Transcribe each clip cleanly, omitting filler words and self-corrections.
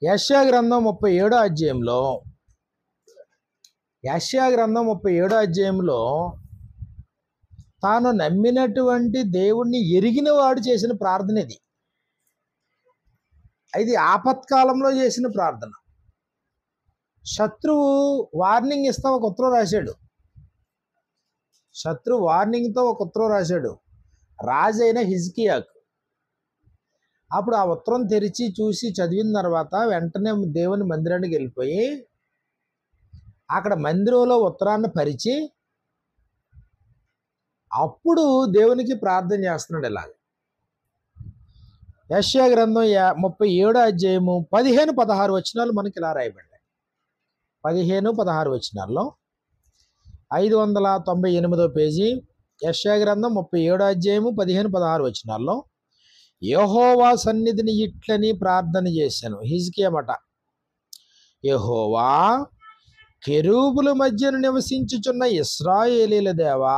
యెషయా గ్రంథం 37వ అధ్యాయంలో తాను నమ్మినటువంటి దేవుణ్ణి ఎరిగిన వాడు చేసిన ప్రార్థన ఇది. ఇది ఆపత్కాలంలో చేసిన ప్రార్థన. శత్రువు వార్నింగ్ ఇస్తా ఒక ఉత్తరం రాశాడు. వార్నింగ్తో ఒక ఉత్తరం రాశాడు రాజు అయిన హిజ్కియాకు. అప్పుడు ఆ ఉత్తరం తెరిచి చూసి చదివిన తర్వాత వెంటనే దేవుని మందిరానికి వెళ్ళిపోయి అక్కడ మందిరంలో ఉత్తరాన్ని పరిచి అప్పుడు దేవునికి ప్రార్థన చేస్తున్నాడు. ఇలాగ యెషయా గ్రంథం 37వ అధ్యాయము 15-16 వచనాలు మనకి ఇలా రాయబడ్డాయి. 15-16 వచనాల్లో 598వ పేజీ యెషయా గ్రంథం 37వ అధ్యాయము 15-16 వచనాల్లో యెహోవా సన్నిధిని ఇట్లని ప్రార్థన చేశాను. హిజ్కియా మాట, యెహోవా కెరూబుల మధ్యను నివసించుచున్న ఇశ్రాయేలీల దేవా,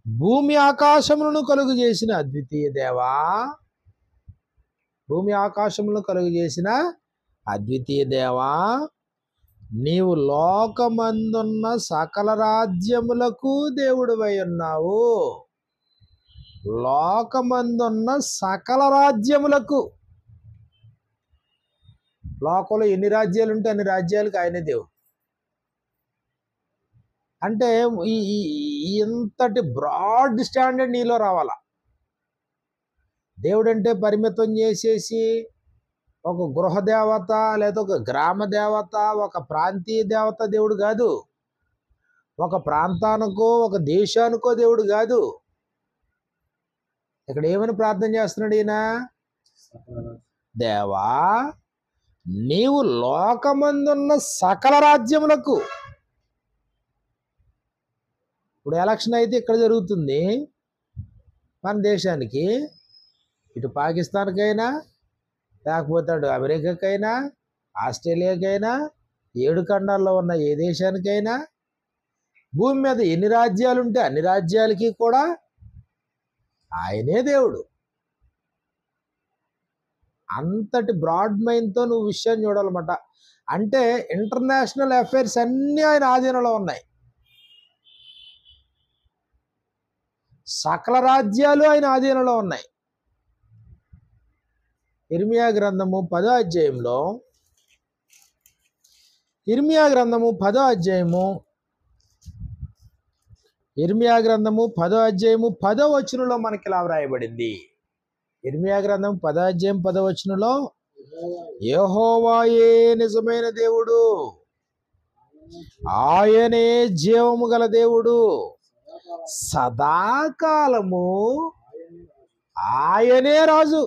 భూమి ఆకాశములను కలుగు చేసిన అద్వితీయ దేవా, భూమి ఆకాశములను కలుగు చేసిన అద్వితీయ దేవా, నీవు లోకమందున్న సకల రాజ్యములకు దేవుడివై ఉన్నావు. లోకమందున్న సకల రాజ్యములకు, లోకంలో ఎన్ని రాజ్యాలు ఉంటే అన్ని రాజ్యాలకు ఆయనే దేవుడు. అంటే ఇంతటి బ్రాడ్ స్టాండర్డ్ నీలో రావాలా. దేవుడు అంటే పరిమితం చేసేసి ఒక గృహ దేవత లేదా ఒక గ్రామ దేవత, ఒక ప్రాంతీయ దేవత దేవుడు కాదు. ఒక ప్రాంతానికో ఒక దేశానికో దేవుడు కాదు. ఇక్కడ ఏమని ప్రార్థన చేస్తున్నాడు ఈయన? దేవా, నీవు లోకమందున్న సకల రాజ్యములకు. ఇప్పుడు ఎలక్షన్ అయితే ఇక్కడ జరుగుతుంది మన దేశానికి, ఇటు పాకిస్తాన్కైనా లేకపోతే అటు అమెరికాకైనా ఆస్ట్రేలియాకైనా 7 ఖండాల్లో ఉన్న ఏ దేశానికైనా భూమి మీద ఎన్ని రాజ్యాలు ఉంటే అన్ని రాజ్యాలకి కూడా ఆయనే దేవుడు. అంతటి బ్రాడ్ మైండ్తో నువ్వు విషయాన్ని చూడాలన్నమాట. అంటే ఇంటర్నేషనల్ అఫైర్స్ అన్నీ ఆయన ఆధీనంలో ఉన్నాయి. సకల రాజ్యాలు ఆయన ఆధీనంలో ఉన్నాయి. ఇర్మియా గ్రంథము 10వ అధ్యాయంలో, ఇర్మియా గ్రంథము 10వ అధ్యాయము 10వ వచనంలో మనకి ఇలా వ్రాయబడింది. ఇర్మియా గ్రంథం 10వ అధ్యాయం 10వ వచనంలో, యెహోవాయే నిజమైన దేవుడు, ఆయనే జీవము గల దేవుడు, సదాకాలము ఆయనే రాజు.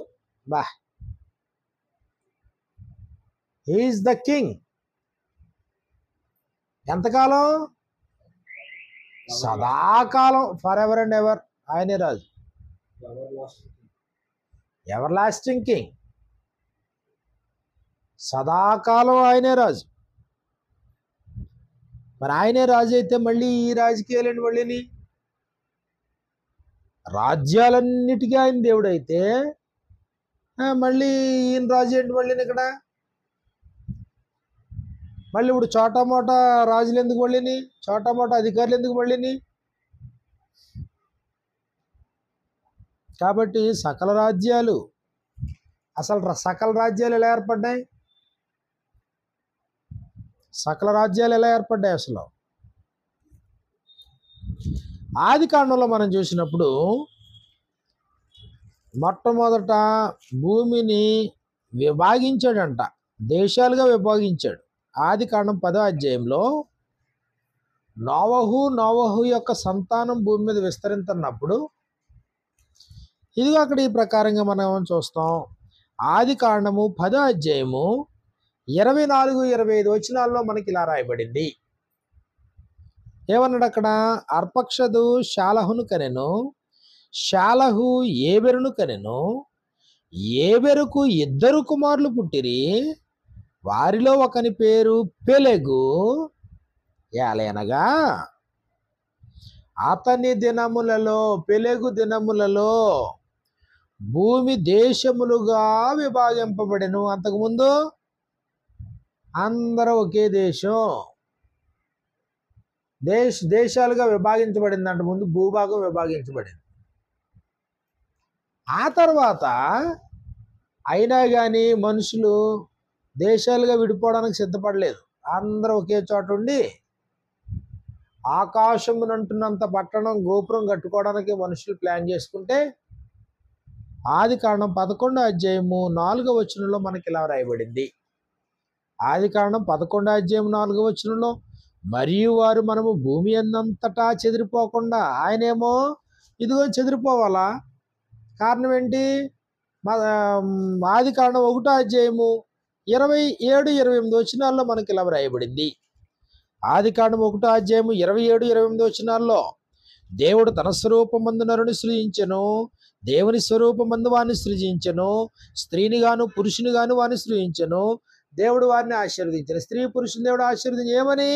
బా, హీఈస్ ద కింగ్. ఎంతకాలం? సదాకాలం, ఫర్ ఎవర్ అండ్ ఎవర్ ఆయనే రాజు. Ever lasting king. సదాకాలం ఆయనే రాజు. మరి ఆయనే రాజు అయితే మళ్ళీ ఈ రాజకీయాలండి మళ్ళీని రాజ్యాలన్నిటికీ ఆయన దేవుడు అయితే మళ్ళీ ఈయన రాజు ఏంటి మళ్ళీని ఇక్కడ? మళ్ళీ ఇప్పుడు చోటామోటా రాజులు ఎందుకు మళ్ళీని? చోటామోటా అధికారులు ఎందుకు మళ్ళీని? కాబట్టి సకల రాజ్యాలు, అసలు సకల రాజ్యాలు ఎలా ఏర్పడ్డాయి? సకల రాజ్యాలు ఎలా ఏర్పడ్డాయి? అసలు ఆది కాండంలో మనం చూసినప్పుడు మొట్టమొదట భూమిని విభాగించాడంట, దేశాలుగా విభాగించాడు. ఆది కాండం 10వ అధ్యాయంలో నోవహు యొక్క సంతానం భూమి మీద విస్తరించినప్పుడు ఇదిగో అక్కడ ఈ ప్రకారంగా మనం చూస్తాం. ఆది కాండము 10వ అధ్యాయము 24-25 వచనాల్లో మనకి ఇలా రాయబడింది. ఏమన్నాడు అక్కడ? అర్పక్షదు షాలహును కనెను, షాలహు ఏబెరును కనెను, ఏబెరుకు 2 కుమారులు పుట్టిరి, వారిలో ఒకని పేరు పెలెగు. ఏలయనగా అతని దినములలో, పెలెగు దినములలో భూమి దేశములుగా విభాగింపబడెను. అంతకుముందు అందరూ ఒకే దేశం. దేశాలుగా విభాగించబడింది. అంటే ముందు భూభాగం విభాగించబడింది. ఆ తర్వాత అయినా కానీ మనుషులు దేశాలుగా విడిపోవడానికి సిద్ధపడలేదు. అందరూ ఒకే చోట ఉండి ఆకాశమునంటున్నంత పట్టణం గోపురం కట్టుకోవడానికి మనుషులు ప్లాన్ చేసుకుంటే ఆదికాండం 11వ అధ్యాయము 4వ వచనంలో మనకి ఇలా రాయబడింది. ఆదికాండం 11వ అధ్యాయం 4వ వచనంలో, మరియు వారు మనము భూమి అందంతటా చెదిరిపోకుండా, ఆయనేమో ఇదిగో చెదిరిపోవాలా? కారణం ఏంటి? ఆదికాండం 1వ అధ్యాయము 27, 28 వచనాల్లో మనకి ఇలా రాయబడింది. ఆదికాండం 1వ అధ్యాయము 27, 28 వచనాల్లో, దేవుడు తన స్వరూపమందు నరుని సృజించెను, దేవుని స్వరూపమందు వారిని సృజించెను, స్త్రీని గాను పురుషుని గాను వారిని సృజించెను, దేవుడు వారిని ఆశీర్వదించను. స్త్రీ పురుషుని దేవుడు ఆశీర్వదించి ఏమని?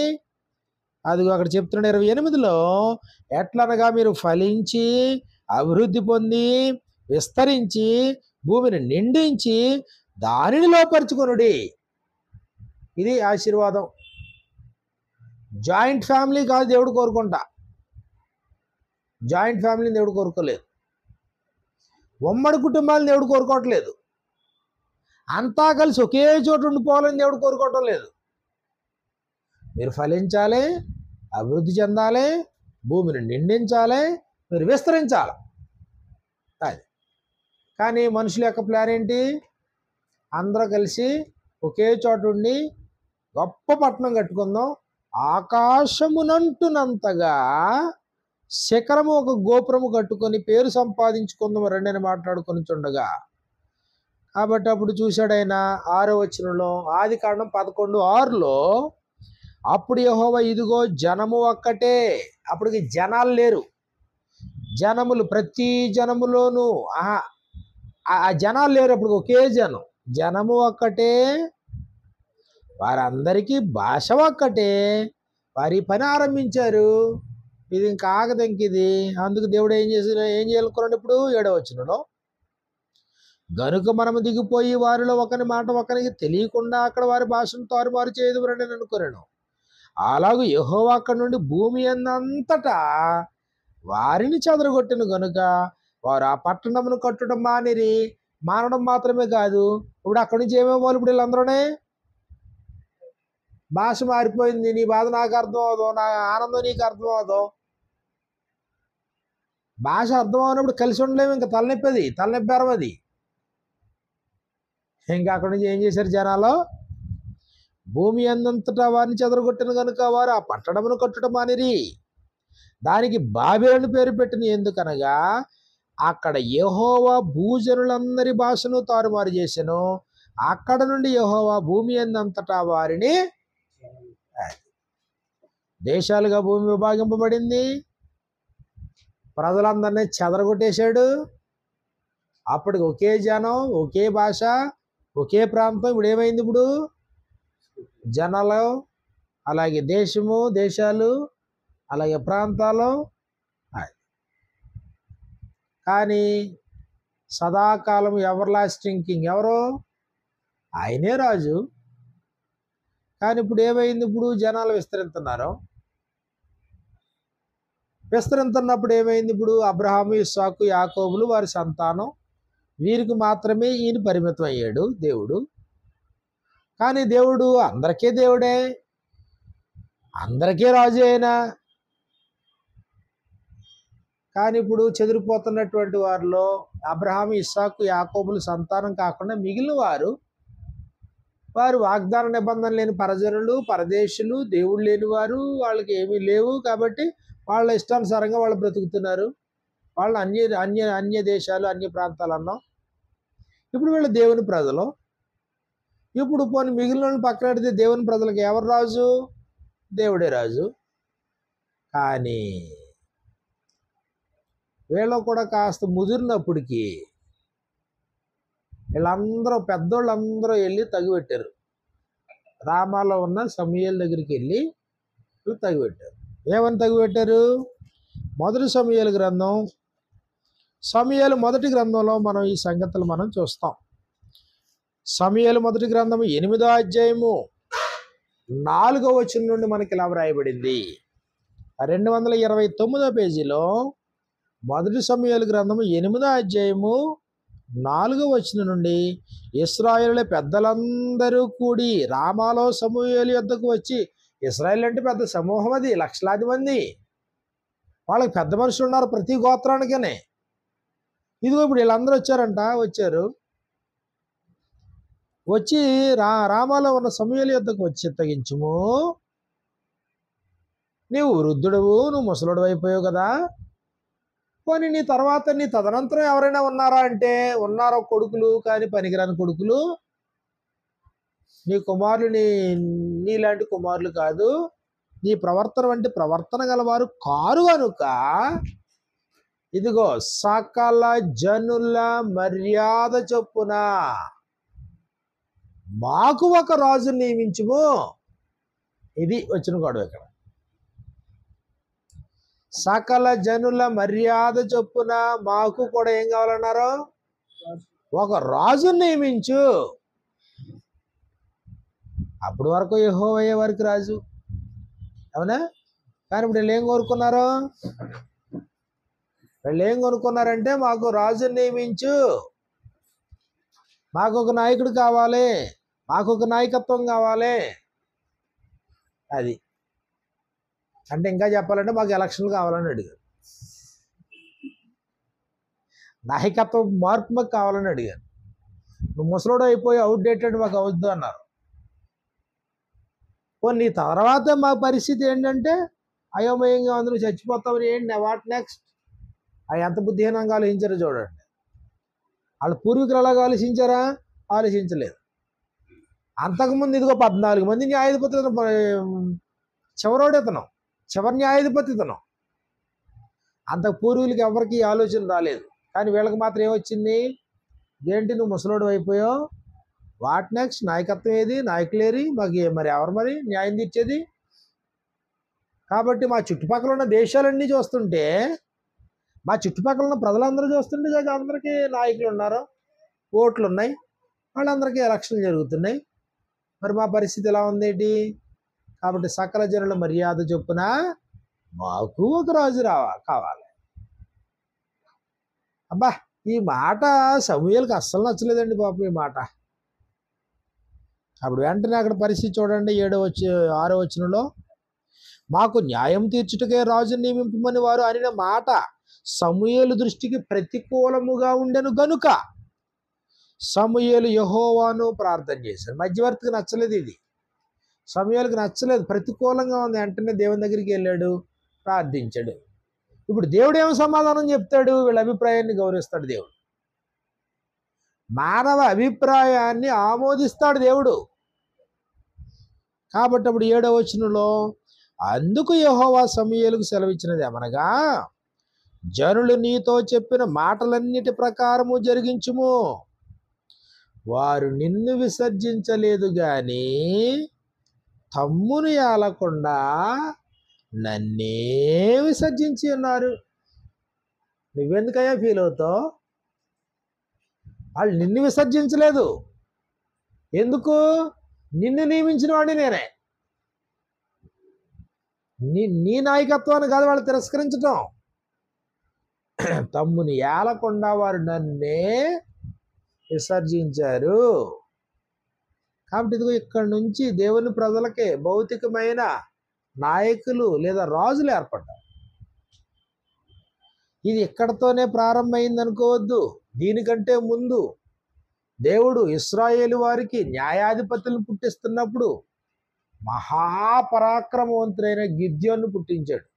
అదిగో అక్కడ చెప్తున్నాడు 28లో, ఎట్లనగా మీరు ఫలించి అభివృద్ధి పొంది విస్తరించి భూమిని నిండించి దానిని లోపరుచుకొనుడి. ఇది ఆశీర్వాదం. జాయింట్ ఫ్యామిలీ కాదు దేవుడు కోరుకుంటా. జాయింట్ ఫ్యామిలీని దేవుడు కోరుకోలేదు. ఉమ్మడి కుటుంబాలను దేవుడు కోరుకోవట్లేదు. అంతా కలిసి ఒకే చోట ఉండిపోవాలని దేవుడు కోరుకోవటం లేదు. మీరు ఫలించాలి, అభివృద్ధి చెందాలి, భూమిని నిండించాలి, మీరు విస్తరించాలి. అది కానీ మనుషుల యొక్క ప్లాన్ ఏంటి? అందరూ కలిసి ఒకే చోట ఉండి గొప్ప పట్టణం కట్టుకుందాం, ఆకాశమునంటున్నంతగా శిఖరము ఒక గోపురము కట్టుకొని పేరు సంపాదించుకుందాం రండి అని మాట్లాడుకొని చుండగా, కాబట్టి అప్పుడు చూశాడు ఆయన 6వ వచనంలో, ఆదికాండం 11:6లో, అప్పుడు యెహోవా ఇదిగో జనము ఒక్కటే. అప్పటికి జనాలు లేరు. జనములు ప్రతి జనములోనూ ఆ జనాలు లేరు. అప్పుడు ఒకే జనము ఒక్కటే, వారందరికీ భాష ఒక్కటే, వారి పని ఆరంభించారు. ఇది ఇంకా ఆగదు. ఇది అందుకు దేవుడు ఏం చేయాలనుకున్నాడు? ఇప్పుడు 7వ వచనంలో, గనుక మనము దిగిపోయి వారిలో ఒకని మాట ఒకరికి తెలియకుండా అక్కడ వారి భాషను తారుమారు చేయదురని నేను అనుకున్నాను. అలాగే యెహోవా అక్కడి నుండి భూమి అంతటా వారిని చెదరగొట్టిన గనుక వారు ఆ పట్టణమును కట్టడం మానడం మాత్రమే కాదు, ఇప్పుడు అక్కడి నుంచి ఏమేమో ఇప్పుడు వీళ్ళందరూనే భాష మారిపోయింది. నీ బాధ నాకు అర్థం అవదు, నా ఆనందం నీకు అర్థం అవదు. భాష అర్థం అవనప్పుడు కలిసి ఉండలేము. ఇంకా తలనొప్పారం అది. ఇంకా అక్కడి నుంచి ఏం చేశారు జనాలు? భూమి అందంతటా వారిని చెదరగొట్టిన కనుక వారు ఆ పట్టణమును కట్టడం మానిరి. దానికి బాబేలు పేరు పెట్టిన ఎందుకనగా అక్కడ యెహోవా భూజనులందరి భాషను తారుమారు చేసెను. అక్కడ నుండి యెహోవా భూమి అందంతటా వారిని దేశాలుగా భూమి విభాగింపబడింది. ప్రజలందరినీ చెదరగొట్టేశాడు. అప్పటికి ఒకే జనం, ఒకే భాష, ఒకే ప్రాంతం. ఇప్పుడు ఏమైంది? ఇప్పుడు జనాలు, అలాగే దేశాలు, అలాగే ప్రాంతాలు. కానీ సదాకాలం ఎవర్ లాస్టింగ్ కింగ్ ఎవరు? ఆయనే రాజు. కానీ ఇప్పుడు ఏమైంది? ఇప్పుడు జనాలు విస్తరింతున్నప్పుడు ఏమైంది? ఇప్పుడు అబ్రహాము, ఇస్సాకు, యాకోబులు వారి సంతానం, వీరికి మాత్రమే ఈయన పరిమితం అయ్యాడు దేవుడు. కానీ దేవుడు అందరికీ దేవుడే, అందరికీ రాజు అయినా. కానీ ఇప్పుడు చెదిరిపోతున్నటువంటి వారిలో అబ్రహాము, ఇస్సాకు, యాకోబుల సంతానం కాకుండా మిగిలిన వారు వాగ్దాన నిబంధన లేని పరజనులు, పరదేశులు, దేవుడు లేని వారు, వాళ్ళకి ఏమీ లేవు. కాబట్టి వాళ్ళ ఇష్టానుసారంగా వాళ్ళు బ్రతుకుతున్నారు. వాళ్ళు అన్య దేశాలు, అన్య ప్రాంతాలు అన్నాం. ఇప్పుడు వీళ్ళు దేవుని ప్రజలు. ఇప్పుడు పోనీ మిగిలిన పక్కన పెడితే దేవుని ప్రజలకు ఎవరు రాజు? దేవుడే రాజు. కానీ వీళ్ళు కూడా కాస్త ముదిరినప్పటికీ వీళ్ళందరూ పెద్దోళ్ళందరూ వెళ్ళి తగిపెట్టారు. రామాలో ఉన్న సమూయేలు దగ్గరికి వెళ్ళి తగిపెట్టారు. ఏమని తగిపెట్టారు? మొదటి సమూయేలు గ్రంథం, సమూయేలు మొదటి గ్రంథంలో మనం ఈ సంగతులు మనం చూస్తాం. సమూయేలు మొదటి గ్రంథము 8వ అధ్యాయము 4వ వచనం నుండి మనకి ఇలా వ్రాయబడింది. 229వ పేజీలో 1 సమూయేలు గ్రంథము 8వ అధ్యాయము 4వ వచనం నుండి ఇశ్రాయేలు పెద్దలందరూ కూడి రామాలో సమూయేలు యొద్దకు వచ్చి, ఇశ్రాయేలు అంటే పెద్ద సమూహం, అది లక్షలాది మంది, వాళ్ళకి పెద్ద మనుషులు ఉన్నారు ప్రతి గోత్రానికనే. ఇదిగో ఇప్పుడు వీళ్ళందరూ వచ్చారు. వచ్చి రామాలో ఉన్న సమూయేలు యొద్దకు వచ్చి చిత్తగించుము, నీవు వృద్ధుడువు, నువ్వు ముసలుడు అయిపోయావు కదా, పోనీ నీ తర్వాత నీ తదనంతరం ఎవరైనా ఉన్నారా అంటే ఉన్నారో కొడుకులు, కానీ పనికిరాని కొడుకులు, నీ కుమారులు నీలాంటి కుమారులు కాదు, నీ ప్రవర్తన వంటి ప్రవర్తన గలవారు కారు కనుక ఇదిగో సకల జనుల మర్యాద చొప్పున మాకు ఒక రాజు నియమించుము. ఇది వచ్చిన గొడవ ఇక్కడ. సకల జనుల మర్యాద చొప్పున మాకు కూడా ఏం కావాలన్నారు? ఒక రాజు నియమించు. అప్పటి వరకు యెహోవాయే వారికి రాజు, అవునా? కానీ ఇప్పుడు వీళ్ళు ఏం కొనుక్కున్నారంటే మాకు రాజు నియమించు, మాకు ఒక నాయకుడు కావాలి, మాకు ఒక నాయకత్వం కావాలి. అది అంటే ఇంకా చెప్పాలంటే మాకు ఎలక్షన్లు కావాలని అడిగారు, నాయకత్వం మార్పు మాకు కావాలని అడిగారు. నువ్వు ముసలోడు అయిపోయి అవుట్డేటెడ్ మాకు అవద్దు అన్నారు. నీ తర్వాత మా పరిస్థితి ఏంటంటే అయోమయంగా ఉంది, నువ్వు చచ్చిపోతావు, ఏంటి వాట్ నెక్స్ట్? అవి ఎంత బుద్ధిహీనంగా ఆలోచించారో చూడండి. వాళ్ళ పూర్వీకులు ఎలాగ ఆలోచించారా? ఆలోచించలేదు. అంతకుముందు ఇదిగో 14 మంది న్యాయాధిపతులను చివరి న్యాయాధిపతి ఇతను. అంత పూర్వీకులకి ఎవరికి ఆలోచన రాలేదు, కానీ వీళ్ళకి మాత్రం ఏమొచ్చింది? ఏంటి నువ్వు ముసలోడు అయిపోయావు, వాట్ నెక్స్ట్? నాయకత్వం ఏది? నాయకులేరి మాకు మరి ఎవరు మరి న్యాయం తీర్చేది? కాబట్టి మా చుట్టుపక్కల ఉన్న దేశాలన్నీ చూస్తుంటే, మా చుట్టుపక్కల ఉన్న ప్రజలందరూ చూస్తుంటే అందరికీ నాయకులు ఉన్నారు, ఓట్లు ఉన్నాయి, వాళ్ళందరికీ ఎలక్షన్లు జరుగుతున్నాయి. మరి మా పరిస్థితి ఎలా ఉందేంటి? కాబట్టి సకల జనుల మర్యాద చొప్పున మాకు ఒక రాజు కావాలి. అబ్బా, ఈ మాట సమూయేలుకి అస్సలు నచ్చలేదండి పాపం ఈ మాట. అప్పుడు వెంటనే అక్కడ పరిస్థితి చూడండి, 6వ వచనంలో మాకు న్యాయం తీర్చుటకే రాజు నియమింపమని వారు అనిన మాట సమూయేలు దృష్టికి ప్రతికూలముగా ఉండెను గనుక సమూయేలు యెహోవాను ప్రార్థన చేశాడు. మధ్యవర్తికి నచ్చలేదు ఇది, సమూయేలుకి నచ్చలేదు, ప్రతికూలంగా ఉంది. వెంటనే దేవుని దగ్గరికి వెళ్ళాడు, ప్రార్థించాడు. ఇప్పుడు దేవుడు ఏం సమాధానం చెప్తాడు? వీళ్ళ అభిప్రాయాన్ని గౌరవిస్తాడు దేవుడు, మానవ అభిప్రాయాన్ని ఆమోదిస్తాడు దేవుడు. కాబట్టి అప్పుడు 7వ వచనంలో అందుకు యెహోవా సమూయేలుకు సెలవిచ్చినది ఏమనగా, జనులు నీతో చెప్పిన మాటలన్నిటి ప్రకారము జరిగించుము. వారు నిన్ను విసర్జించలేదు గాని తమ్మును ఏలకుండా నన్నే విసర్జించి ఉన్నారు. నువ్వెందుకయ్యా ఫీల్ అవుతావు? వాళ్ళు నిన్ను విసర్జించలేదు. ఎందుకు? నిన్ను నియమించిన వాడిని నేనే. నీ నాయకత్వాన్ని కాదు వాళ్ళు తిరస్కరించటం. తమ్ముని ఏలకుండా వారు నన్నే విసర్జించారు. కాబట్టి ఇదిగో ఇక్కడ నుంచి దేవుని ప్రజలకే భౌతికమైన నాయకులు లేదా రాజులు ఏర్పడ్డారు. ఇది ఇక్కడతోనే ప్రారంభమైంది అనుకోవద్దు. దీనికంటే ముందు దేవుడు ఇశ్రాయేలు వారికి న్యాయాధిపతులను పుట్టిస్తున్నప్పుడు మహాపరాక్రమవంతుడైన గిద్యోను పుట్టించాడు.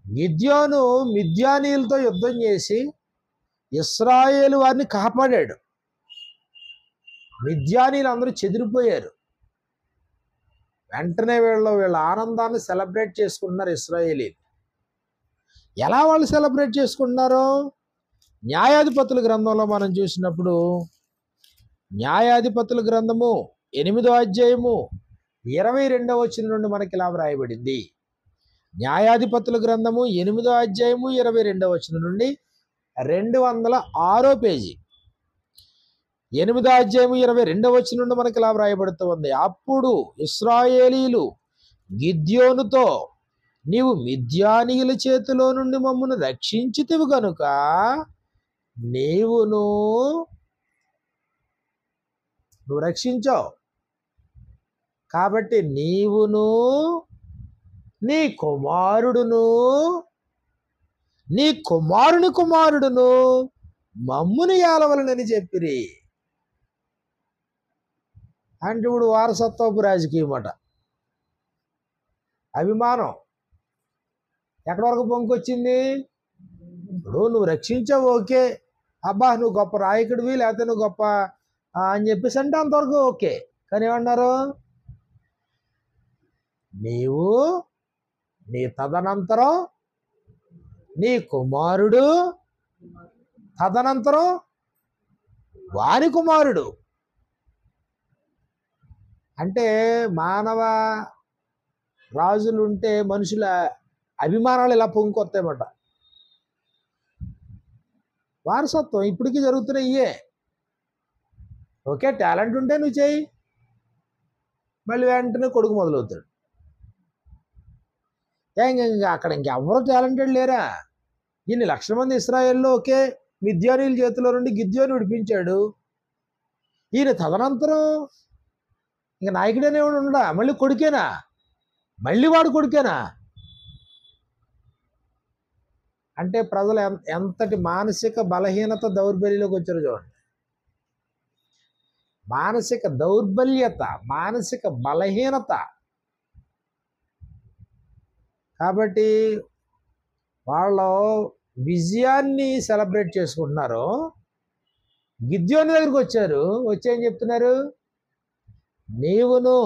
గిద్యోను మిద్యానీయులతో యుద్ధం చేసి ఇశ్రాయేలు వారిని కాపాడాడు. మిద్యానీయులు అందరూ చెదిరిపోయారు. వెంటనే వీళ్ళ ఆనందాన్ని సెలబ్రేట్ చేసుకుంటున్నారు ఇశ్రాయేలీలు. ఎలా వాళ్ళు సెలబ్రేట్ చేసుకుంటున్నారు? న్యాయాధిపతుల గ్రంథంలో మనం చూసినప్పుడు, న్యాయాధిపతుల గ్రంథము 8వ అధ్యాయము 22వ వచనం నుండి మనకి ఇలా వ్రాయబడింది. న్యాయాధిపతుల గ్రంథము 8వ అధ్యాయము 22వ వచనం నుండి 206వ పేజీ. 8వ అధ్యాయము 22వ వచనం నుండి మనకి ఇలా వ్రాయబడుతూ ఉంది. అప్పుడు ఇశ్రాయేలీలు గిద్యోనుతో, నీవు మిద్యానీయుల చేతిలో నుండి మమ్మను రక్షించితివి గనుక నువ్వు రక్షించావు, కాబట్టి నీవును నీ కుమారుడును నీ కుమారుని కుమారుడును మమ్ముని ఏలవలనని చెప్పిరి. అంటే ఇప్పుడు వారసత్వపు రాజకీయం అట. అభిమానం ఎక్కడి వరకు పొంకొచ్చింది? ఇప్పుడు నువ్వు రక్షించావు, ఓకే, అబ్బా నువ్వు గొప్ప నాయకుడివి, లేకపోతే నువ్వు గొప్ప అని చెప్పేసి అంటే అంతవరకు ఓకే. కానీ ఏమన్నారు? నీవు నీ తదనంతరం నీ కుమారుడు, తదనంతరం వారి కుమారుడు. అంటే మానవ రాజులుంటే మనుషుల అభిమానాలు ఇలా పొంగుకొస్తాయన్నమాట. వారసత్వం ఇప్పటికీ జరుగుతున్నాయి ఇయే. ఓకే, టాలెంట్ ఉంటే నువ్వు చేయి, మళ్ళీ వెంటనే కొడుకు మొదలవుతాడు. ఇంకా అక్కడ ఇంకెవరూ టాలెంటెడ్ లేరా? ఇన్ని లక్షల మంది ఇశ్రాయేల్లో ఓకే మిద్యానీయుల చేతిలో నుండి గిద్యోను విడిపించాడు. ఈయన తదనంతరం ఇంక నాయకుడనే ఉండడా? మళ్ళీ కొడుకేనా? మళ్ళీ వాడు కొడుకేనా? అంటే ప్రజలు ఎంతటి మానసిక బలహీనత, దౌర్బల్యంలోకి వచ్చారు చూడండి. మానసిక దౌర్బల్యత, మానసిక బలహీనత. కాబట్టి వాళ్ళు విజయాన్ని సెలబ్రేట్ చేసుకుంటున్నారు. గిద్యోని దగ్గరికి వచ్చారు, వచ్చి ఏం చెప్తున్నారు? నీవును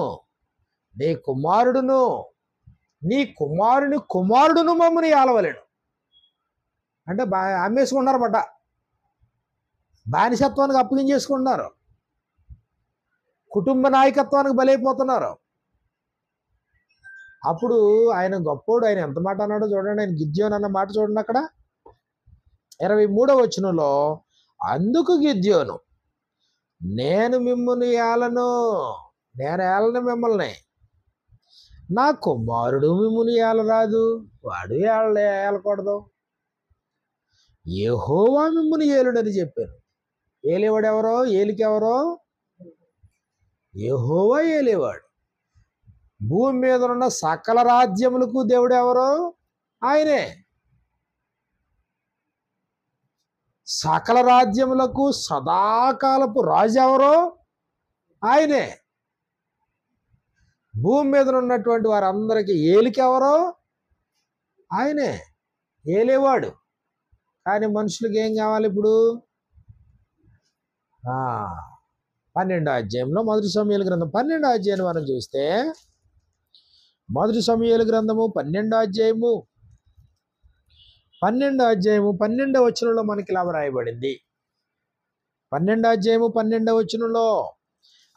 నీ కుమారుడును నీ కుమారుని కుమారుడును మమ్మని ఏలవలేడు. అంటే అమ్మేసుకుంటున్నారన్నమాట, బానిసత్వానికి అప్పగించేసుకుంటున్నారు, కుటుంబ నాయకత్వానికి బలైపోతున్నారు. అప్పుడు ఆయన గొప్పోడు, ఆయన ఎంత మాట అన్నాడో చూడండి. ఆయన గిద్యోను అన్న మాట చూడండి అక్కడ 23వ వచనంలో, అందుకు గిద్యోను, నేను మిమ్మల్ని ఏలను, నేను ఏలను మిమ్మల్ని, నా కుమారుడు మిమ్మల్ని ఏలరాదు, వాడు ఏలకూడదు, యెహోవా మిమ్మల్ని ఏలుడని చెప్పాను. ఏలేవాడు ఏలికెవరో? యెహోవా ఏలేవాడు. భూమి మీద ఉన్న సకల రాజ్యములకు దేవుడు ఎవరో? ఆయనే. సకల రాజ్యములకు సదాకాలపు రాజు ఎవరో? ఆయనే. భూమి మీద ఉన్నటువంటి వారందరికీ ఏలికెవరో? ఆయనే, ఏలేవాడు. కానీ మనుషులకు ఏం కావాలి ఇప్పుడు? 12వ అధ్యాయంలో మొదటి సమూయేలు గ్రంథం 12వ అధ్యాయం మనం చూస్తే, మొదటి సమూయేలు గ్రంథము 12వ అధ్యాయము 12వ వచనంలో మనకి ఇలా రాయబడింది. 12వ అధ్యాయము 12వ వచనంలో,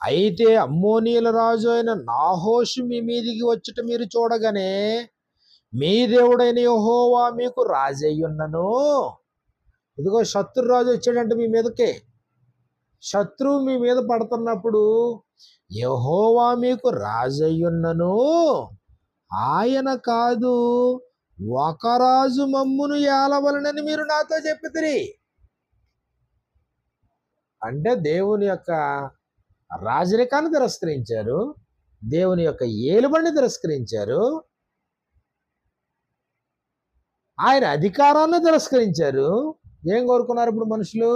అయితే అమ్మోనీయుల రాజు అయిన నాహోషు మీ మీదికి వచ్చుట మీరు చూడగానే మీ దేవుడైన యెహోవా మీకు రాజయ్యున్నను. ఇదిగో శత్రురాజు వచ్చాడంటే మీ మీదకే, శత్రువు మీ మీద పడుతున్నప్పుడు యెహోవా మీకు రాజయ్యున్నను, ఆయన కాదు ఒక రాజు మమ్మును ఏలవలనని మీరు నాతో చెప్పితిరి. అంటే దేవుని యొక్క రాజరికాన్ని తిరస్కరించారు, దేవుని యొక్క ఏలుబడిని తిరస్కరించారు, ఆయన అధికారాన్ని తిరస్కరించారు. ఏం కోరుకున్నారు ఇప్పుడు మనుషులు?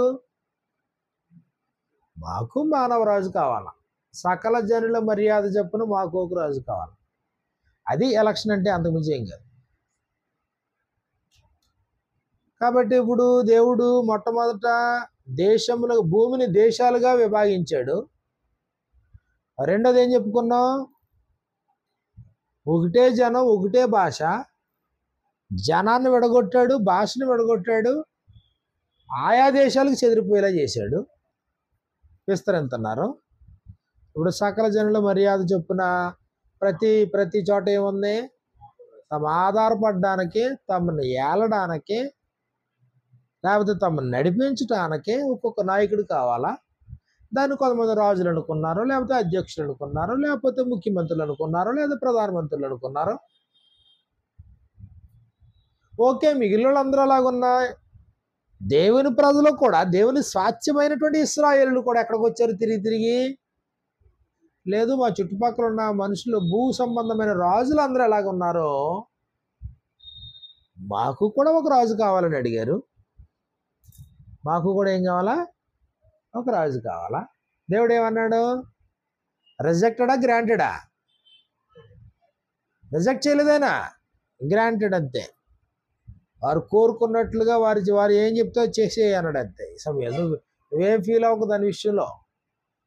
మాకు మానవరాజు కావాలా, సకల జనుల మర్యాద చెప్పున మాకు ఒక రాజు కావాలి. అది ఎలక్షన్ అంటే, అంతకుమించి ఏం కాదు. కాబట్టి ఇప్పుడు దేవుడు మొట్టమొదట దేశములకు, భూమిని దేశాలుగా విభాగించాడు. రెండోది ఏం చెప్పుకున్నాం? ఒకటే జనం, ఒకటే భాష. జనాన్ని విడగొట్టాడు, భాషను విడగొట్టాడు, ఆయా దేశాలకు చెదిరిపోయేలా చేశాడు, విస్తరింతున్నారు. ఇప్పుడు సకల జనుల మర్యాద చొప్పున ప్రతి చోట ఏముంది? తమ ఆధారపడడానికి, తమను ఏలడానికి, లేకపోతే తమను నడిపించడానికి ఒక్కొక్క నాయకుడు కావాలా. దాన్ని కొంతమంది రాజులు అనుకున్నారు, లేకపోతే అధ్యక్షులు అనుకున్నారు, లేకపోతే ముఖ్యమంత్రులు అనుకున్నారు, లేదా ప్రధానమంత్రులు అనుకున్నారు. ఓకే, మిగిలిన వాళ్ళందరూ అలాగున్నా దేవుని ప్రజలు కూడా, దేవుని స్వాస్థ్యమైనటువంటి ఇశ్రాయేలులు కూడా ఎక్కడికి వచ్చారు తిరిగి తిరిగి? లేదు, మా చుట్టుపక్కల ఉన్న మనుషులు, భూ సంబంధమైన రాజులు అందరూ ఎలాగ ఉన్నారో మాకు కూడా ఒక రాజు కావాలని అడిగారు. మాకు కూడా ఏం కావాలా? ఒక రాజు కావాలా? దేవుడు ఏమన్నాడు? రిజెక్టెడా, గ్రాంటెడా? రిజెక్ట్ చేయలేదేనా? గ్రాంటెడ్ అంతే. వారు కోరుకున్నట్లుగా వారు ఏం చెప్తే చేసే అన్నాడు అంతే. సమయం నువ్వేం ఫీల్ అవ్వకు దాని విషయంలో.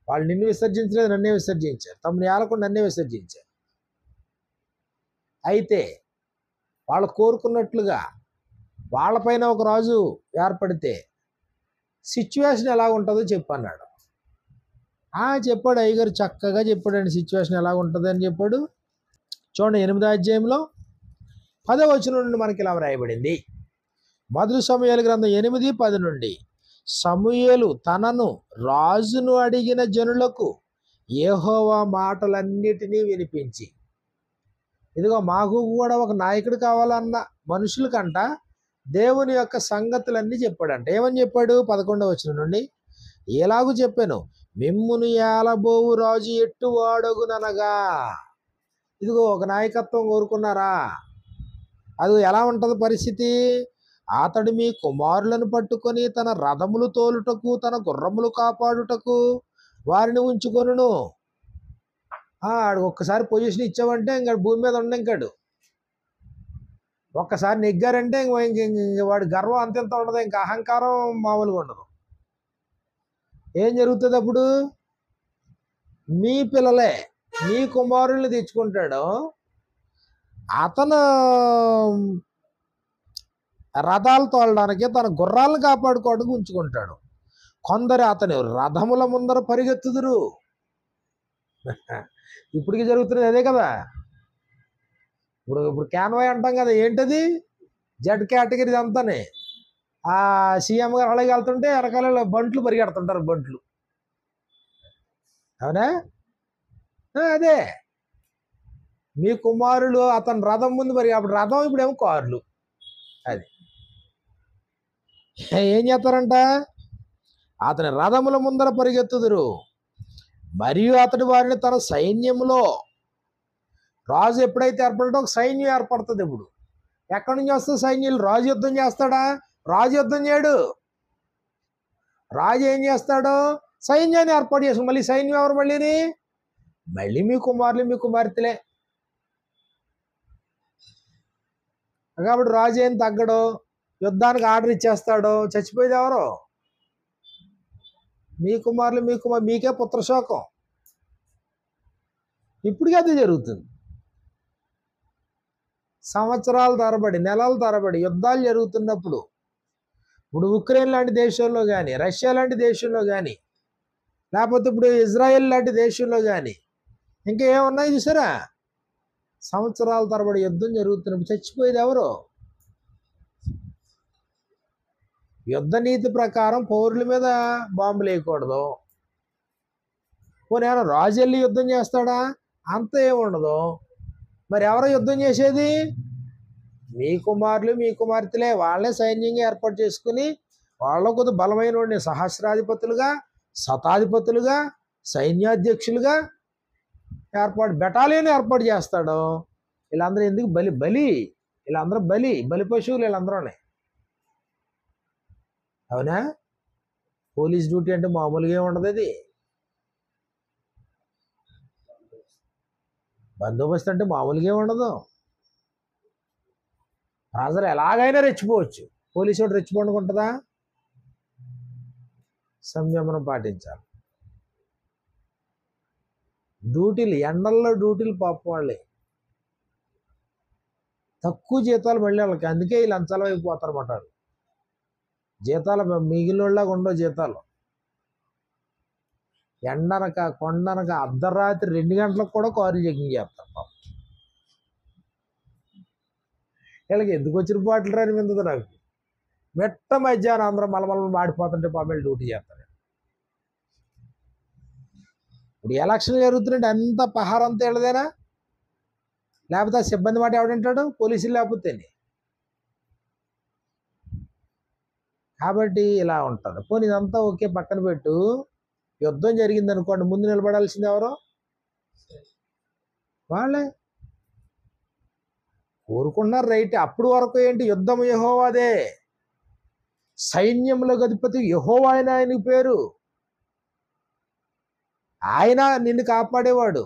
వాళ్ళు నిన్ను విసర్జించలేదు, నన్నే విసర్జించారు. తమని ఏలకుండా నన్నే విసర్జించారు. అయితే వాళ్ళు కోరుకున్నట్లుగా వాళ్ళపైన ఒక రాజు ఏర్పడితే సిచ్యువేషన్ ఎలా ఉంటుందో చెప్పన్నాడు. చెప్పాడు అయ్యగారు, చక్కగా చెప్పాడండి సిచ్యువేషన్ ఎలా ఉంటుంది అని చెప్పాడు. చూడండి 8వ అధ్యాయంలో 10వ వచనం నుండి మనకి ఇలా వ్రాయబడింది. మొదటి సమూయేలు గ్రంథం 8:10 నుండి, సమూయేలు తనను రాజును అడిగిన జనులకు యెహోవా మాటలన్నిటినీ వినిపించి, ఇదిగో మాకు కూడా ఒక నాయకుడు కావాలన్న మనుషులకంట దేవుని యొక్క సంగతులన్నీ చెప్పాడంట. ఏమని చెప్పాడు? 11వ వచనం నుండి, ఎలాగూ చెప్పాను, మిమ్మును ఏలబోవు రాజు ఎట్టువాడగుననగా. ఇదిగో ఒక నాయకత్వం కోరుకున్నారా? అది ఎలా ఉంటుంది పరిస్థితి? అతడు మీ కుమారులను పట్టుకొని తన రథములు తోలుటకు, తన గుర్రములు కాపాడుటకు వారిని ఉంచుకొనును. ఆడు ఒక్కసారి పొజిషన్ ఇచ్చావంటే ఇంకా భూమి మీద ఇంకాడు ఒక్కసారి నెగ్గారంటే ఇంక వాడి గర్వం అంతెంత ఉండదు, ఇంకా అహంకారం మామూలుగా ఉండదు. ఏం జరుగుతుంది అప్పుడు? మీ పిల్లలే, మీ కుమారుల్ని తెచ్చుకుంటాడు, అతను రథాలు తోలడానికి, తన గుర్రాలను కాపాడుకోవడానికి ఉంచుకుంటాడు. కొందరు అతని రథముల ముందర పరిగెత్తుదురు. ఇప్పటికి జరుగుతున్నది అదే కదా. ఇప్పుడు క్యాన్వాయ్ అంటాం కదా, ఏంటది? జెడ్ కేటగిరీ అంతానే. ఆ సీఎం గారు అలాగే వెళ్తుంటే వెనకాల బంట్లు పరిగెడుతుంటారు, బంట్లు. అవునా? అదే మీ కుమారులు అతని రథం ముందు అప్పుడు రథం ఇప్పుడేమో కార్లు. అది ఏం చేస్తారంట? అతని రథముల ముందర పరిగెత్తుదురు, మరియు అతడి వారిని తన సైన్యములో. రాజు ఎప్పుడైతే ఏర్పడటో ఒక సైన్యం ఏర్పడుతుంది. ఇప్పుడు ఎక్కడి నుంచి వస్తుంది సైన్యాలు? రాజు యుద్ధం చేస్తాడా? రాజు యుద్ధం చేయడు. రాజు ఏం చేస్తాడు? సైన్యాన్ని ఏర్పాటు చేస్తాడు. మళ్ళీ సైన్యం ఎవరు? మళ్ళీ మీ కుమారులు, మీ కుమార్తెలే. కాబట్టి రాజు ఏం తగ్గడు, యుద్ధానికి ఆర్డర్ ఇచ్చేస్తాడు. చచ్చిపోయేది ఎవరు? మీ కుమారులు, మీకే పుత్రశోకం. ఇప్పటికీ అదే జరుగుతుంది. సంవత్సరాల తరబడి, నెలల తరబడి యుద్ధాలు జరుగుతున్నప్పుడు, ఇప్పుడు ఉక్రెయిన్ లాంటి దేశంలో కానీ, రష్యా లాంటి దేశంలో కానీ, లేకపోతే ఇప్పుడు ఇజ్రాయెల్ లాంటి దేశంలో కానీ, ఇంకా ఏమున్నాయి చూసారా? సంవత్సరాల తరబడి యుద్ధం జరుగుతున్నప్పుడు చచ్చిపోయేది ఎవరు? యుద్ధ నీతి ప్రకారం పౌరుల మీద బాంబులు వేయకూడదు. పోనీ ఏమైనా రాజు వెళ్ళి యుద్ధం చేస్తాడా? అంత ఏముండదు. మరి ఎవరో యుద్ధం చేసేది? మీ కుమారులు, మీ కుమార్తెలే. వాళ్ళే సైన్యంగా ఏర్పాటు చేసుకుని, వాళ్ళ కొద్ది బలమైన వాడిని సహస్రాధిపతులుగా, శతాధిపతులుగా, సైన్యాధ్యక్షులుగా బెటాలియన్ ఏర్పాటు చేస్తాడు. వీళ్ళందరూ ఎందుకు? వీళ్ళందరూ బలి పశువులు వీళ్ళందరూనే. అవునా? పోలీస్ డ్యూటీ అంటే మామూలుగా ఉండదు. అది బందోబస్తు అంటే మామూలుగా ఉండదు. ప్రజలు ఎలాగైనా రెచ్చిపోవచ్చు, పోలీసు వాడు రెచ్చిపోనుకుంటుందా? సంయమనం పాటించాలి. డ్యూటీలు, ఎండల్లో డ్యూటీలు పాపం వాళ్ళే. తక్కువ జీతాలు మళ్ళీ వాళ్ళకి. అందుకే వీళ్ళు లంచాలు అయిపోతారన్నమాట. జీతాలు మిగిలిన వాళ్ళగా ఉండవు జీతాలు. ఎండనక కొండనక అర్ధరాత్రి 2 గంటలకు కూడా కారు చెకింగ్ చేస్తారు పాపం. వీళ్ళకి ఎందుకు వచ్చిన పాటలు రాని విందుకు నాకు. మెట్ట మధ్యాహ్నం అందరం మలమల మాడిపోతుంటే పాపం డ్యూటీ చేస్తారు. ఇప్పుడు ఎలక్షన్ జరుగుతుంటే అంత పహారంతా వెళ్ళదేనా? లేకపోతే ఆ సిబ్బంది మాట ఎవడంటాడు? పోలీసులు లేకపోతే. కాబట్టి ఇలా ఉంటుంది. పోనీ ఇదంతా ఓకే, పక్కన పెట్టు. యుద్ధం జరిగింది అనుకోండి, ముందు నిలబడాల్సింది ఎవరో? వాళ్ళే. కోరుకున్నారు రైట్. అప్పుడు వరకు ఏంటి? యుద్ధం యెహోవాదే, సైన్యములకు అధిపతి యెహోవా అని ఆయనకి పేరు. ఆయన నిన్ను కాపాడేవాడు.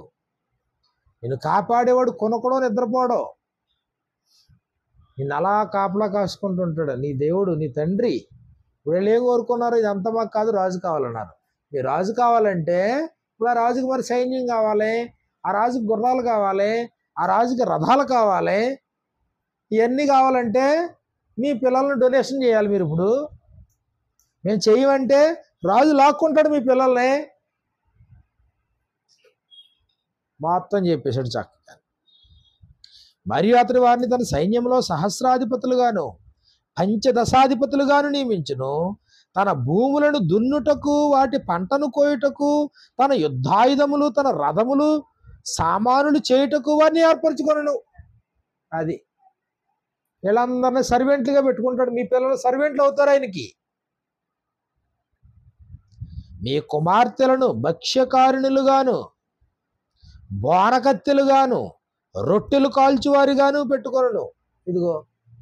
నిన్ను కాపాడేవాడు కొనకడో నిద్రపోవడో, నిన్ను అలా కాపలా కాసుకుంటుంటాడు నీ దేవుడు, నీ తండ్రి. వీళ్ళు ఏం కోరుకున్నారు? ఇదంతా మాకు కాదు, రాజు కావాలన్నారు. మీ రాజు కావాలంటే ఇప్పుడు ఆ రాజుకి మరి సైన్యం కావాలి, ఆ రాజుకి గుర్రాలు కావాలి, ఆ రాజుకి రథాలు కావాలి. ఇవన్నీ కావాలంటే మీ పిల్లల్ని డొనేషన్ చేయాలి మీరు. ఇప్పుడు మేము చేయమంటే రాజు లాక్కుంటాడు మీ పిల్లల్ని. మొత్తం చెప్పేశాడు చక్కగా. మరియు అతడు వారిని తన సైన్యంలో సహస్రాధిపతులుగాను పంచదశాధిపతులుగాను నియమించును. తన భూములను దున్నుటకు, వాటి పంటను కోయుటకు, తన యుద్ధాయుధములు, తన రథములు, సామానులు చేయుటకు వారిని ఏర్పరచుకొనను. అది వీళ్ళందరినీ సర్వెంట్లుగా పెట్టుకుంటాడు. మీ పిల్లలు సర్వెంట్లు అవుతారు ఆయనకి. మీ కుమార్తెలను భక్ష్యకారుణులుగాను, బోనకత్తెలుగాను, రొట్టెలు కాల్చువారిగాను పెట్టుకొనను. ఇదిగో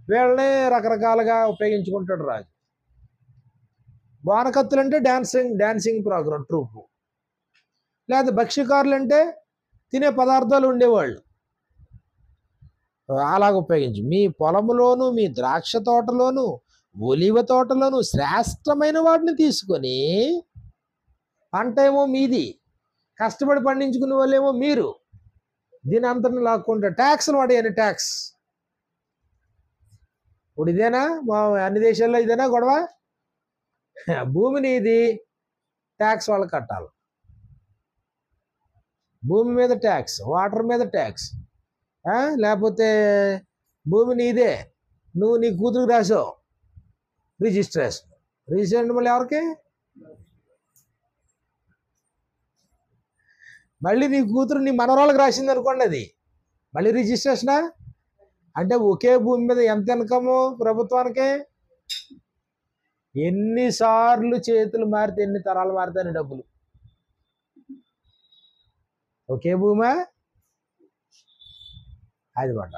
వీళ్ళనే రకరకాలుగా ఉపయోగించుకుంటాడు రాజు. బోనకత్తులు అంటే డాన్సింగ్ ప్రోగ్రాం ట్రూపు, లేదా భక్ష్యకారులు అంటే తినే పదార్థాలు ఉండేవాళ్ళు. అలాగ ఉపయోగించు. మీ పొలములోను, మీ ద్రాక్ష తోటలోను, ఒలివ తోటలోను శ్రేష్టమైన వాటిని తీసుకొని, పంట ఏమో మీది, కష్టపడి పండించుకునే వాళ్ళేమో మీరు, దీని అంతటిని లాక్కుంటారు. ట్యాక్స్లు వాడేయని ట్యాక్స్. ఇప్పుడు ఇదేనా మా అన్ని దేశాల్లో ఇదేనా గొడవ? భూమిని ఇది ట్యాక్స్ వాళ్ళు కట్టాలి. భూమి మీద ట్యాక్స్, వాటర్ మీద ట్యాక్స్, లేకపోతే భూమి నీదే, నువ్వు నీ కూతురికి రాసావు రిజిస్ట్రేషన్ మళ్ళీ ఎవరికి? మళ్ళీ నీ కూతురు నీ మనవరాలకు రాసింది అనుకోండి, అది మళ్ళీ రిజిస్ట్రేషనా? అంటే ఒకే భూమి మీద ఎంత ఇన్కము ప్రభుత్వానికి? ఎన్నిసార్లు చేతులు మారితే ఎన్ని తరాలు మారుతాయి డబ్బులు. ఒకే భూమా? అది పంట.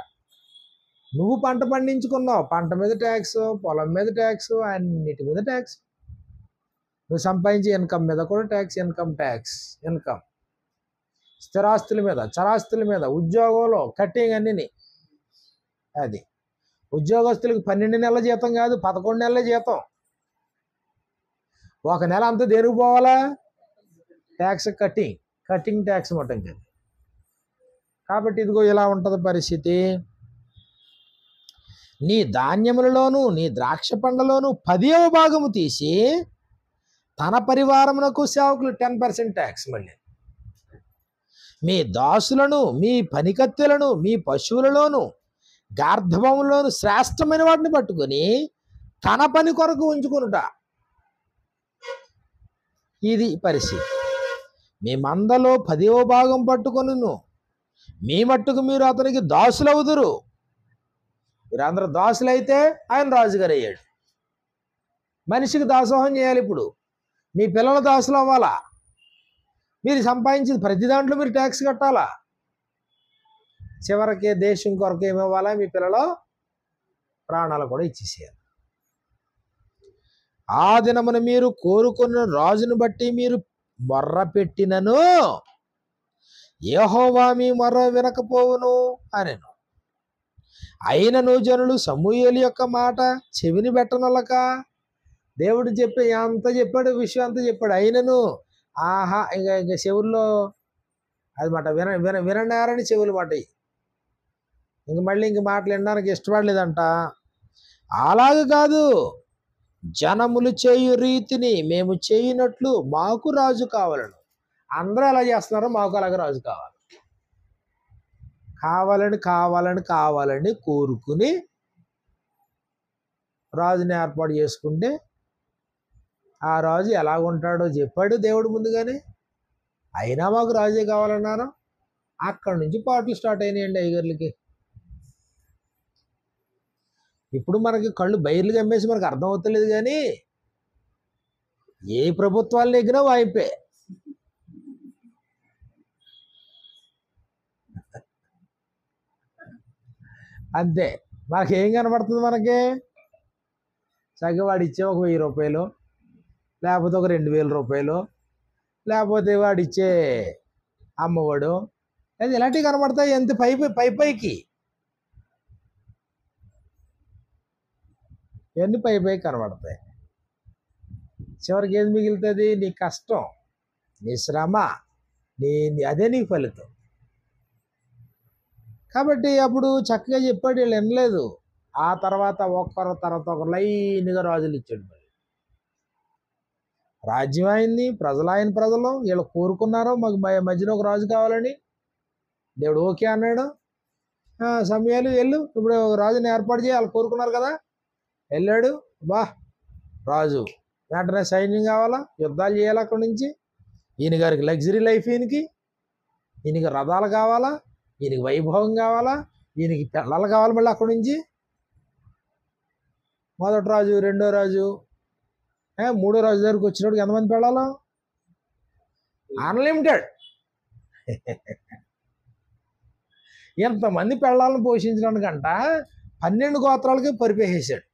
నువ్వు పంట పండించుకున్నావు, పంట మీద ట్యాక్స్, పొలం మీద ట్యాక్స్, అన్నిటి మీద ట్యాక్స్. నువ్వు సంపాదించే ఇన్కమ్ మీద కూడా ట్యాక్స్, ఇన్కమ్ ట్యాక్స్, ఇన్కమ్. స్థిరాస్తుల మీద, చరాస్తుల మీద, ఉద్యోగంలో కట్టింగ్ అన్నీ. అది ఉద్యోగస్తులకు 12 నెలల జీతం కాదు, 11 నెలల జీతం. ఒక నెల అంతా దేనికి పోవాలా? ట్యాక్స్ కట్టింగ్ ట్యాక్స్ మొత్తం కదా. కాబట్టి ఇదిగో ఇలా ఉంటుంది పరిస్థితి. నీ ధాన్యములలోను, నీ ద్రాక్ష పండ్లలోను 10వ భాగము తీసి తన పరివారమునకు సేవకులు 10% ట్యాక్స్. మళ్ళీ మీ దాసులను, మీ పనికత్తెలను, మీ పశువులలోను, గార్ధవములోను శ్రేష్టమైన వాటిని పట్టుకొని తన పని కొరకు ఉంచుకునుట. ఇది పరిస్థితి. మీ మందలో 10వ భాగం పట్టుకొనును, మీ మట్టుకు మీరు అతనికి దాసులవుదురు. మీరందరూ దాసులైతే ఆయన రాజుగారు అయ్యాడు. మనిషికి దాసోహం చేయాలి. ఇప్పుడు మీ పిల్లల దాసులు అవ్వాలా? మీరు సంపాదించింది ప్రతి దాంట్లో మీరు ట్యాక్స్ కట్టాలా? చివరికి దేశం కొరకు ఏమివ్వాలా? మీ పిల్లలు ప్రాణాలు కూడా ఇచ్చేసేయాలి. ఆ దినమున మీరు కోరుకున్న రాజును బట్టి మీరు మొర్ర పెట్టినను యెహోవా మీ మొర్ర వినకపోవును అనెను. అయినను జనులు సమూయేలు యొక్క మాట చెవిని పెట్టనొల్లక, దేవుడు అంత చెప్పాడు, విషయం అంతా చెప్పాడు, అయినను ఆహా ఇక చెవుల్లో అది మాట విననారని చెవులు మాట. ఇంక మళ్ళీ మాటలు వినడానికి ఇష్టపడలేదంట. అలాగ కాదు, జనములు చేయు రీతిని మేము చేయనట్లు మాకు రాజు కావాలను. అందరూ ఎలా చేస్తున్నారో మాకు అలాగే రాజు కావాలి. కావాలని కోరుకుని రాజుని ఏర్పాటు చేసుకుంటే ఆ రాజు ఎలాగుంటాడో చెప్పాడు దేవుడు ముందుగానే. అయినా మాకు రాజే కావాలన్నారు. అక్కడి నుంచి పాటలు స్టార్ట్ అయినాయండి అయ్యగారులకి. ఇప్పుడు మనకి కళ్ళు బయర్లు కమ్మేసి మనకు అర్థం అవుతలేదు, కానీ ఏ ప్రభుత్వాలు నెగ్గినా వాయిపే. అంతే, మనకేం కనబడుతుంది? మనకి చక్కగా వాడు ఇచ్చే ఒక 1000 రూపాయలు, లేకపోతే ఒక 2000 రూపాయలు, లేకపోతే వాడిచ్చే అమ్మఒడు, అది ఇలాంటివి కనబడతాయి. ఎంత పైకి ఇవన్నీ పైకి కనబడతాయి. చివరికి ఏది మిగులుతుంది? నీ కష్టం, నీ శ్రమ, అదే నీకు ఫలితం. కాబట్టి అప్పుడు చక్కగా చెప్పాడు, వీళ్ళు వినలేదు. ఆ తర్వాత ఒక్కరు తర్వాత ఒక లైన్గా రాజులు ఇచ్చాడు. మరి రాజ్యం అయింది, ప్రజలు వీళ్ళు కోరుకున్నారు మాకు మధ్యలో ఒక రాజు కావాలని. దేవుడు ఓకే అన్నాడు. సమయాలు వెళ్ళు, ఇప్పుడు ఒక రాజుని ఏర్పాటు చేయి, వాళ్ళు కోరుకున్నారు కదా. వెళ్ళాడు. రాజు వెంటనే సైన్యం కావాలా, యుద్ధాలు చేయాలి. అక్కడి నుంచి ఈయన గారికి లగ్జరీ లైఫ్, ఈయనకి రథాలు కావాలా, ఈయనకి వైభవం కావాలా, ఈయనకి పిల్లలు కావాలి. మళ్ళీ అక్కడి నుంచి మొదటి రాజు, రెండో రాజు, మూడో రాజు దగ్గరికి వచ్చినప్పుడు ఎంతమంది పిల్లలు? అన్లిమిటెడ్. ఎంతమంది పిల్లలను పోషించడానికంట 12 గోత్రాలకి పరిపేసాడు.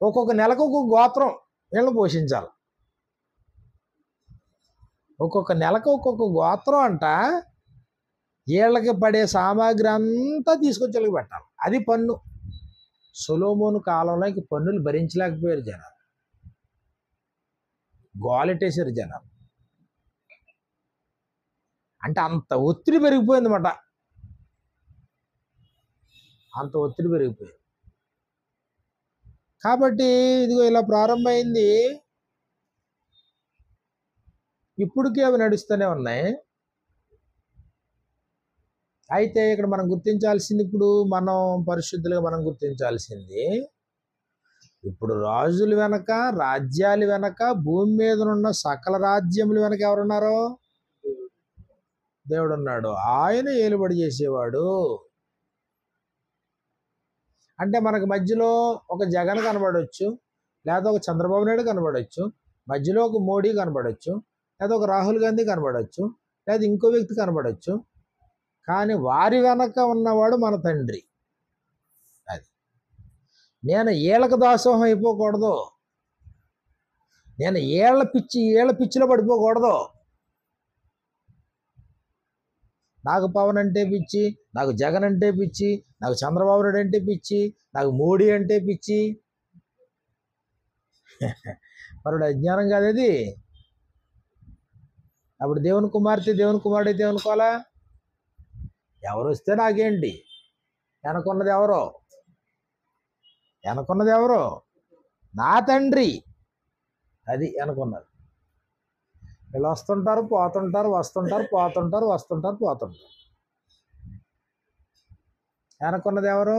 ఒక్కొక్క నెలకు ఒక్కొక్క గోత్రం వీళ్ళని పోషించాలి. ఒక్కొక్క నెలకు ఒక్కొక్క గోత్రం అంట. వీళ్ళకి పడే సామాగ్రి అంతా తీసుకొచ్చి వీళ్ళకి పెట్టాలి. అది పన్ను. సొలొమోను కాలంలో ఇంక పన్నులు భరించలేకపోయారు జనాలు, గోలెట్టేశారు జనాలు. అంటే అంత ఒత్తిడి పెరిగిపోయిందన్నమాట. అంత ఒత్తిడి పెరిగిపోయింది. కాబట్టి ఇదిగో ఇలా ప్రారంభమైంది. ఇప్పటికీ అవి నడుస్తూనే ఉన్నాయి. అయితే ఇక్కడ మనం గుర్తించాల్సింది, ఇప్పుడు మనం పరిశుద్ధులుగా మనం గుర్తించాల్సింది, ఇప్పుడు రాజుల వెనక, రాజ్యాల వెనక, భూమి మీద ఉన్న సకల రాజ్యముల వెనక ఎవరున్నారో? దేవుడు ఉన్నాడు. ఆయన ఏలుబడి చేసేవాడు. అంటే మనకు మధ్యలో ఒక జగన్ కనబడవచ్చు, లేదా ఒక చంద్రబాబు నాయుడు కనబడవచ్చు, మధ్యలో ఒక మోడీ కనబడవచ్చు, లేదా ఒక రాహుల్ గాంధీ కనబడవచ్చు, లేదా ఇంకో వ్యక్తి కనబడవచ్చు. కానీ వారి వెనక ఉన్నవాడు మన తండ్రి. అది నేను ఏళ్ళకు దాసోహం అయిపోకూడదు, నేను ఏళ్ళ పిచ్చిలో పడిపోకూడదు. నాకు పవన్ అంటే పిచ్చి, నాకు జగన్ అంటే పిచ్చి, నాకు చంద్రబాబు నాయుడు అంటే పిచ్చి, నాకు మోడీ అంటే పిచ్చి. మరుడు అజ్ఞానం కాదు అది. అప్పుడు దేవుని కుమార్తె దేవుని కుమారుడు అయితే అనుకోవాలా? ఎవరు వస్తే నాకేంటి, వెనకున్నది ఎవరో? నా తండ్రి. అది వెనకున్నది. వీళ్ళు వస్తుంటారు, పోతుంటారు, వస్తుంటారు. వెనకున్నది ఎవరు?